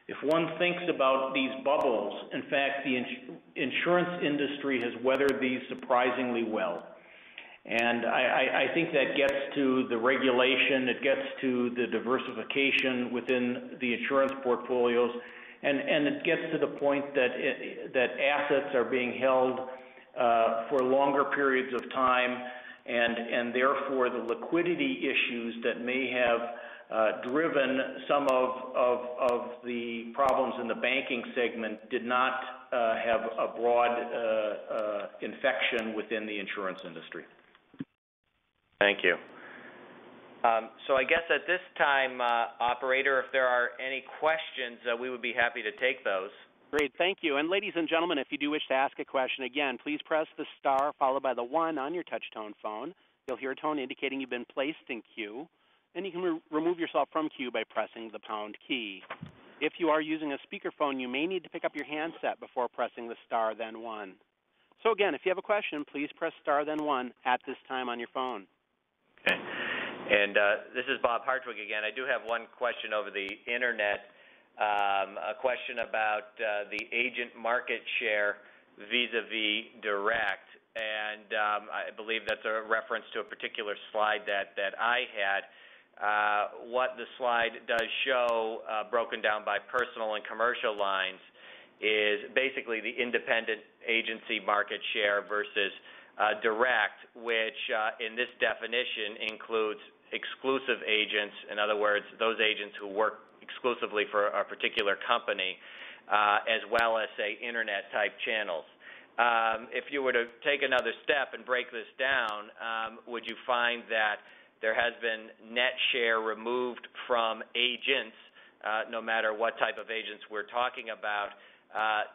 If one thinks about these bubbles, in fact, the insurance industry has weathered these surprisingly well. And I think that gets to the regulation, it gets to the diversification within the insurance portfolios, and it gets to the point that assets are being held for longer periods of time, and therefore the liquidity issues that may have driven some of the problems in the banking segment did not have a broad infection within the insurance industry. Thank you. So I guess at this time, operator, if there are any questions, we would be happy to take those. Great, thank you. And ladies and gentlemen, if you do wish to ask a question, again, please press the star followed by the 1 on your touch-tone phone. You'll hear a tone indicating you've been placed in queue, and you can remove yourself from queue by pressing the pound key. If you are using a speakerphone, you may need to pick up your handset before pressing the star, then 1. So again, if you have a question, please press star, then 1 at this time on your phone. Okay. And this is Bob Hartwig again. I do have one question over the Internet, a question about the agent market share vis-a-vis direct. And I believe that's a reference to a particular slide that I had. What the slide does show, broken down by personal and commercial lines, is basically the independent agency market share versus direct, which in this definition includes exclusive agents, in other words, those agents who work exclusively for a particular company, as well as, say, Internet-type channels. If you were to take another step and break this down, would you find that there has been net share removed from agents, no matter what type of agents we're talking about,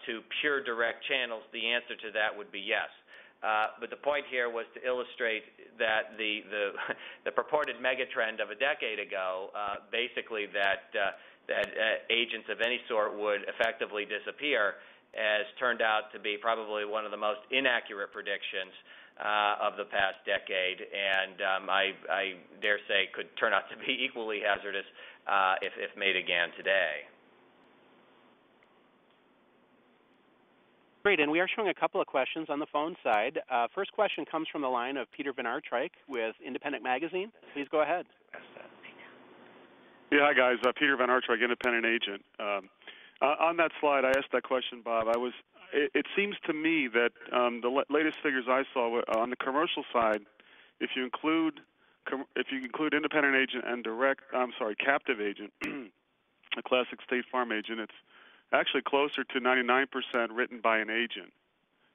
to pure direct channels? The answer to that would be yes. But the point here was to illustrate that the purported megatrend of a decade ago, basically that agents of any sort would effectively disappear, has turned out to be probably one of the most inaccurate predictions of the past decade, and I dare say could turn out to be equally hazardous if made again today. Great, and we are showing a couple of questions on the phone side. First question comes from the line of Peter Van Artryk with Independent Magazine. Please go ahead. Yeah, hi guys. Peter Van Artryk, independent agent. On that slide, I asked that question, Bob. It seems to me that the latest figures I saw on the commercial side, if you include independent agent and captive agent, a classic State Farm agent, it's actually closer to 99% written by an agent,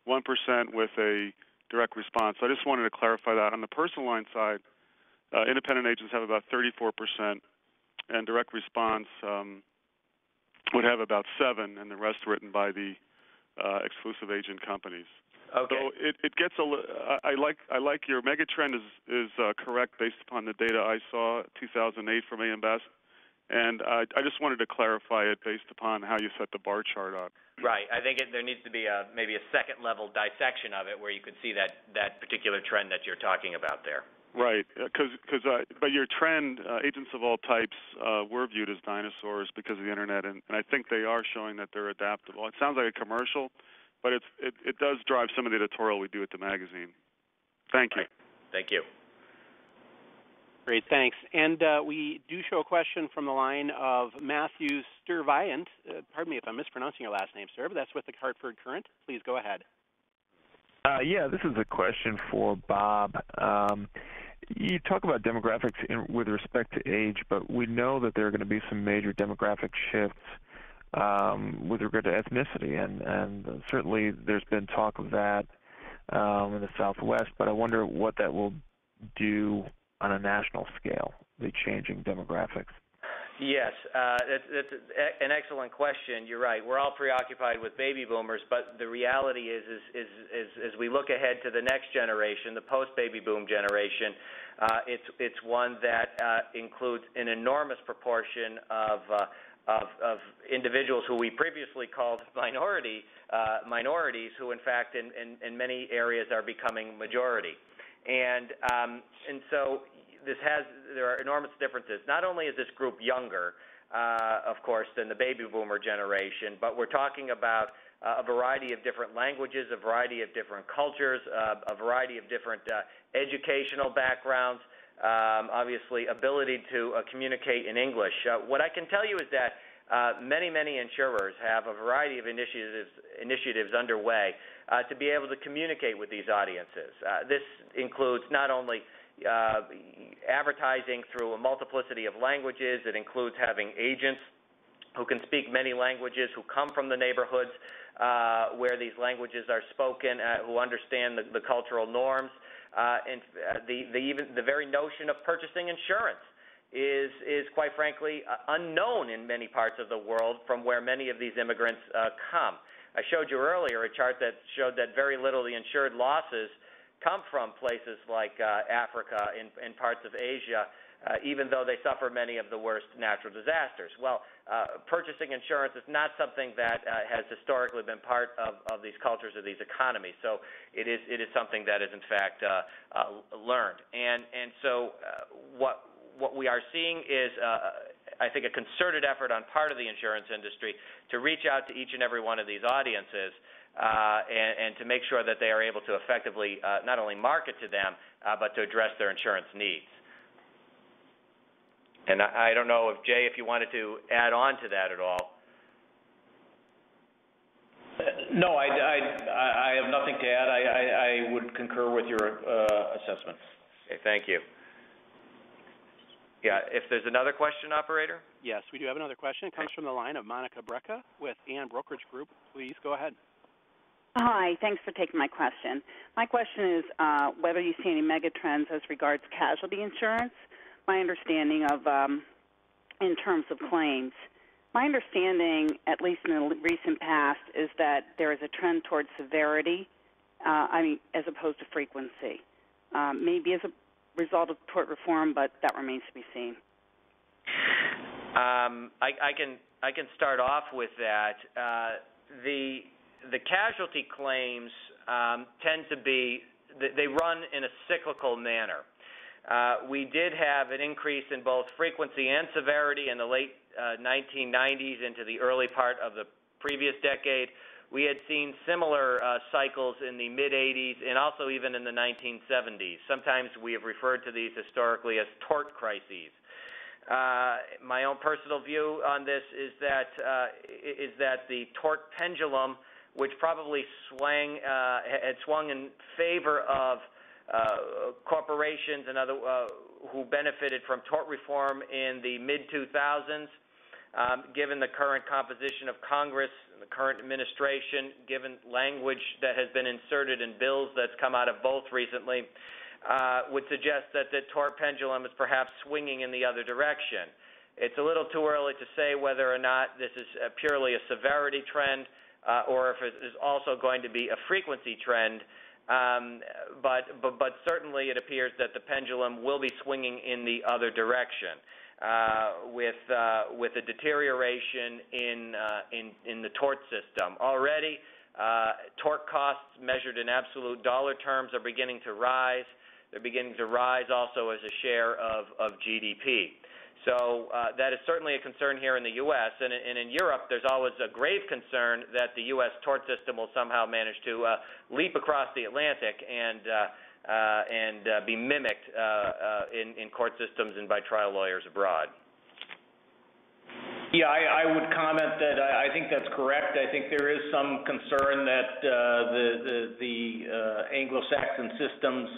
1% with a direct response. So I just wanted to clarify that. On the personal line side, independent agents have about 34%, and direct response would have about 7%, and the rest written by the exclusive agent companies. Okay. So it gets I like your megatrend is correct based upon the data I saw 2008 from AM Best. And I just wanted to clarify it based upon how you set the bar chart up. Right. I think there needs to be maybe a second-level dissection of it where you could see that particular trend that you're talking about there. Right. But your trend, agents of all types were viewed as dinosaurs because of the Internet, and I think they are showing that they're adaptable. It sounds like a commercial, but it does drive some of the editorial we do at the magazine. Thank you. Right. Thank you. Great, thanks. And we do show a question from the line of Matthew Sturviant. Pardon me if I'm mispronouncing your last name, sir, but that's with the Hartford Courant. Please go ahead. Yeah, this is a question for Bob. You talk about demographics with respect to age, but we know that there are going to be some major demographic shifts with regard to ethnicity, and certainly there's been talk of that in the Southwest, but I wonder what that will do on a national scale, the changing demographics. Yes, that's an excellent question. You're right. We're all preoccupied with baby boomers, but the reality is as we look ahead to the next generation, the post-baby boom generation, it's one that includes an enormous proportion of individuals who we previously called minorities, who in fact in many areas are becoming majority. And so there are enormous differences. Not only is this group younger, of course, than the baby boomer generation, but we're talking about a variety of different languages, a variety of different cultures, a variety of different educational backgrounds, obviously ability to communicate in English. What I can tell you is that many insurers have a variety of initiatives underway to be able to communicate with these audiences. This includes not only advertising through a multiplicity of languages. It includes having agents who can speak many languages, who come from the neighborhoods where these languages are spoken, who understand the cultural norms. And the very notion of purchasing insurance is quite frankly unknown in many parts of the world from where many of these immigrants come. I showed you earlier a chart that showed that very little of the insured losses come from places like Africa and parts of Asia, even though they suffer many of the worst natural disasters. Well, purchasing insurance is not something that has historically been part of these cultures or these economies. So it is something that is in fact learned. And so what we are seeing is, I think, a concerted effort on part of the insurance industry to reach out to each and every one of these audiences and to make sure that they are able to effectively not only market to them, but to address their insurance needs. And I don't know if, Jay, if you wanted to add on to that at all. No, I have nothing to add. I would concur with your assessment. Okay, thank you. Yeah, if there's another question, operator? Yes, we do have another question. It comes from the line of Monica Brecka with Ann Brokerage Group. Please go ahead. Hi, thanks for taking my question. My question is whether you see any mega trends as regards casualty insurance. My understanding of, in terms of claims, my understanding, at least in the recent past, is that there is a trend towards severity, as opposed to frequency. Maybe as a result of tort reform, but that remains to be seen. I can start off with that. The casualty claims tend to be, they run in a cyclical manner. We did have an increase in both frequency and severity in the late 1990s into the early part of the previous decade. We had seen similar cycles in the mid-'80s and also even in the 1970s. Sometimes we have referred to these historically as tort crises. My own personal view on this is that the tort pendulum, which probably had swung in favor of corporations and other who benefited from tort reform in the mid-2000s, given the current composition of Congress and the current administration, given language that has been inserted in bills that's come out of both recently, would suggest that the tort pendulum is perhaps swinging in the other direction. It's a little too early to say whether or not this is purely a severity trend or if it is also going to be a frequency trend. But certainly it appears that the pendulum will be swinging in the other direction with a deterioration in the tort system. Already, tort costs measured in absolute dollar terms are beginning to rise. They're beginning to rise also as a share of GDP. So that is certainly a concern here in the U.S. And in Europe, there's always a grave concern that the U.S. tort system will somehow manage to leap across the Atlantic and be mimicked in court systems and by trial lawyers abroad. Yeah, I would comment that I think that's correct. I think there is some concern that the Anglo-Saxon systems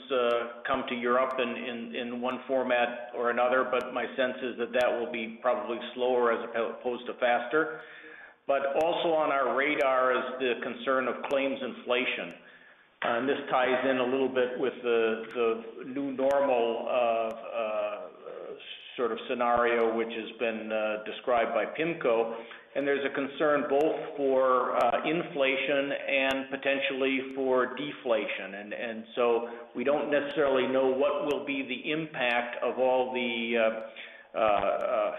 come to Europe in one format or another, but my sense is that will be probably slower as opposed to faster. But also on our radar is the concern of claims inflation. And this ties in a little bit with the new normal sort of scenario which has been described by PIMCO, and there's a concern both for inflation and potentially for deflation, and so we don't necessarily know what will be the impact of all the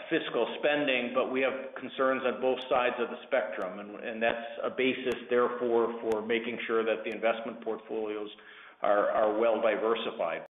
fiscal spending, but we have concerns on both sides of the spectrum, and that's a basis therefore for making sure that the investment portfolios are well diversified.